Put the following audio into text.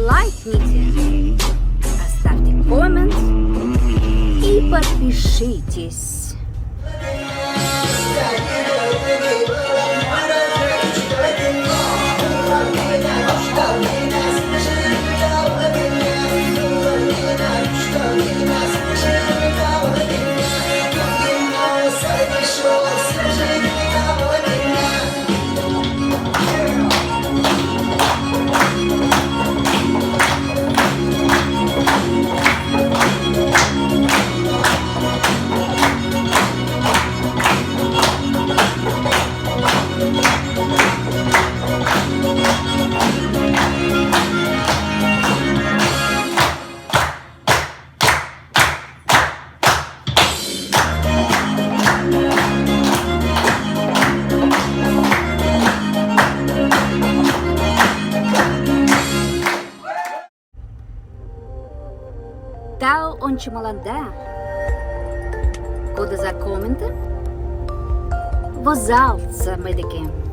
лайкните, оставьте коммент и подпишитесь. Тау онче молода, кода за комента, возалца медике.